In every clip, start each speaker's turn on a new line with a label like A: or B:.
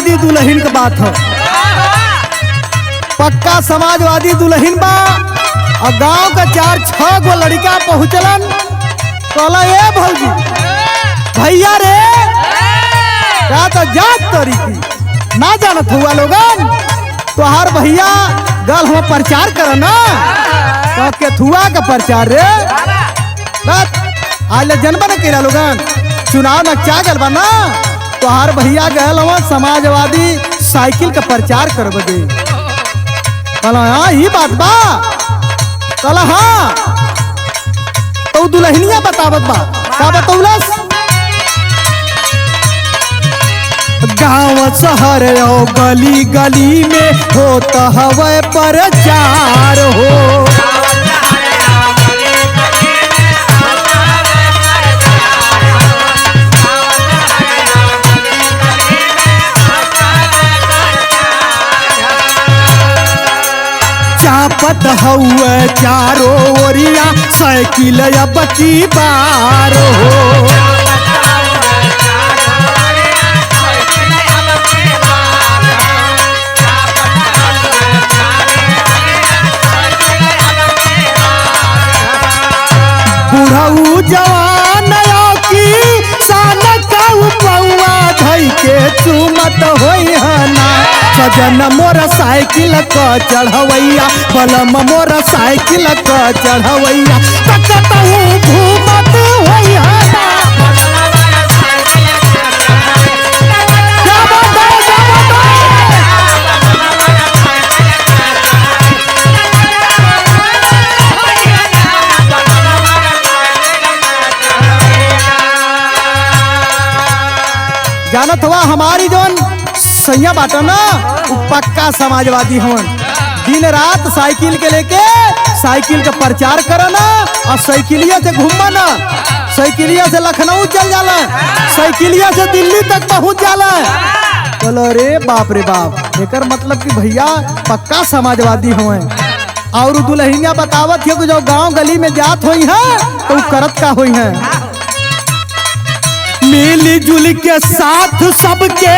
A: समाजवादी दुल्हन का बात है। पक्का समाजवादी दुल्हन बा और गांव का 4-6 गो लड़का पहुँचलन। कहला ए भौजी भैया रे क्या तो जात तरीकी ना जानत हुआ लोगन तोहार भैया गल हम प्रचार कर ना तो केथुआ का प्रचार रे आज जनबा न करा लोगन चुनाव न क्या गल बा ना तोहार भैया गल हम समाजवादी साइकिल का प्रचार कर बदे। कहला हाँ ही बात बा। कहला हाँ तो दुल्हनिया बतावत बा का बतौलस। गाँव शहर और गली गली में होता हवे प्रचार हो। चापत हुए चारों ओरिया साइकिल अब की बार हो। बुढ़ऊ जवान की सान पौआ धई के चुमत होई हना सजन मोर साइकिल क चढ़वैया बलम मोर साइकिल क चढ़वैया तकतहु घूमत होई हना। जानत हुआ हमारी जोन सैया बाटा ना पक्का समाजवादी हवन। दिन रात साइकिल के लेके साइकिल का प्रचार करना और साइकिलिया से घूमना। साइकिलिया से लखनऊ चल जाला साइकिलिया से दिल्ली तक पहुंच जाला। बोलो रे बाप एकर मतलब कि भैया पक्का समाजवादी हवन। और दुल्हनिया बतावत है कि जो गांव गली में जात हुई है तो करत का हुई है। मिली जुल के साथ सबके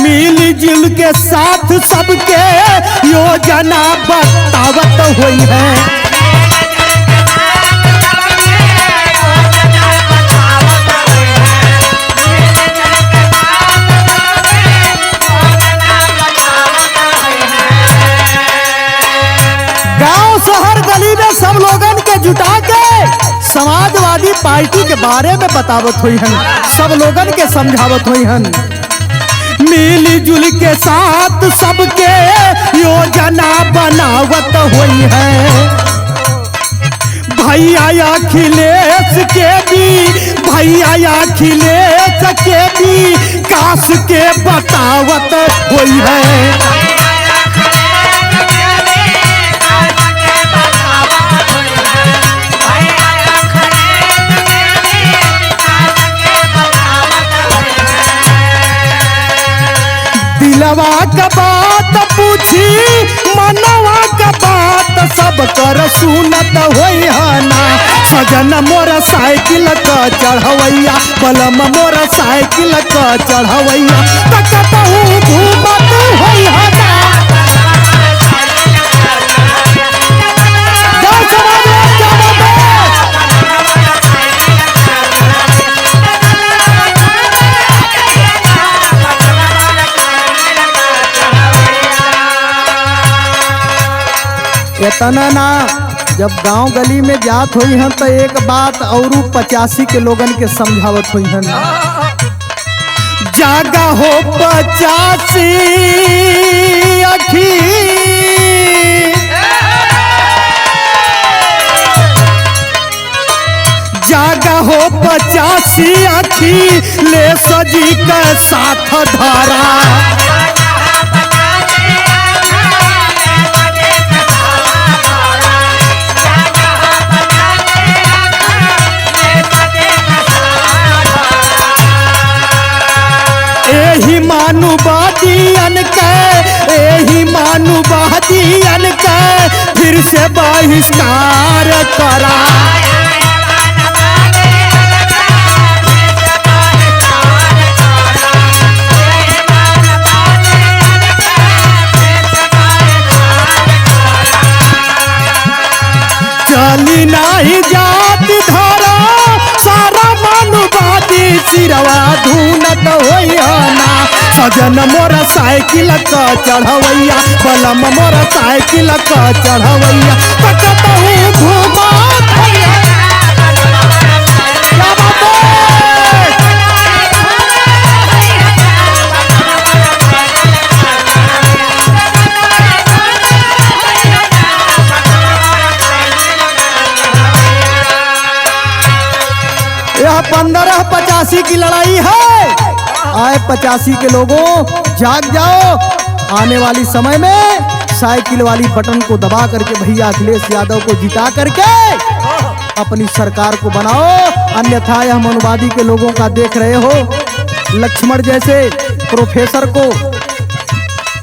A: मिली जुल के साथ सबके योजना बतावत हुई है। गांव शहर गली में सब लोगन के जुटा के समाजवादी पार्टी के बारे में बतावत हुई हन। सब लोगन के समझावत हुई हन। मिली जुल के साथ सबके योजना बनावत हुई है। भैया अखिलेश के भी भैया अखिलेश के भी काश के बतावत हुई है। दिलवा का बात पूछी मनवा का बात सब कर सुनत होई हना सजन मोर साइकिल का चढ़वैया बलम मोर साइकिल का चढ़वैया तकतहु घूमत होई हना। इतना ना जब गांव गली में जात हुई हैं तो एक बात और 85 के लोगन के समझावत हुई हैं। जागा हो 85 अखी जागा हो 85 अखी ले सजी का साथ धारा। मानुवादियन के फिर से बहिष्कार करा। चली नाही जाति धारा सारा मनुवादी सिरवा धुनत होइना सजन मोर साइकिल क चढ़वैया बलम मोर साइकिल क चढ़वैया तकतहु घुमात भैया क्या बात है यह 1585 की लड़ाई है। आए 85 के लोगों जाग जाओ, आने वाली समय में साइकिल वाली बटन को दबा करके भैया अखिलेश यादव को जिता करके अपनी सरकार को बनाओ, अन्यथा यह मनुवादी के लोगों का देख रहे हो लक्ष्मण जैसे प्रोफेसर को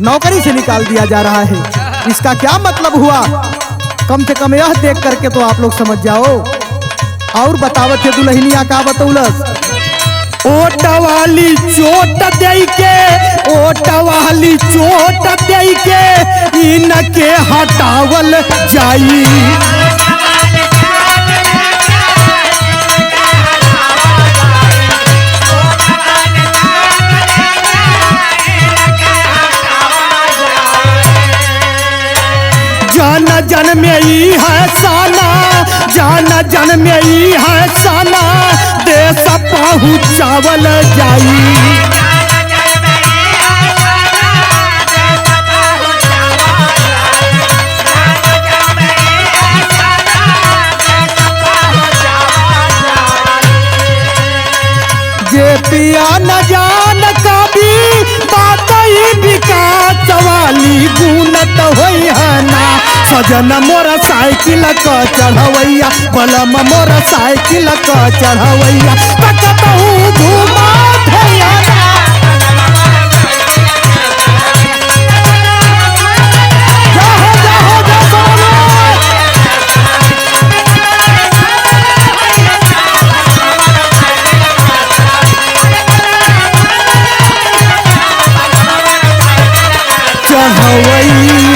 A: नौकरी से निकाल दिया जा रहा है। इसका क्या मतलब हुआ, कम से कम यह देख करके तो आप लोग समझ जाओ। और बतावत है दुल्हनिया का बतौलस ओट वाली चोट दे के ओट वाली चोट दे के इनके हटावल जाई जान जन में ही है साना जान जन में ही है साना देश पहुँचावल जाई जे पिया न जान कभी बात ही विकास वाली गुनत होई है ना सजन मोर साइकिल क चढ़वैया बलम मोर साइकिल क चढ़वैया तकतहु घुमात भैया चढ़वैया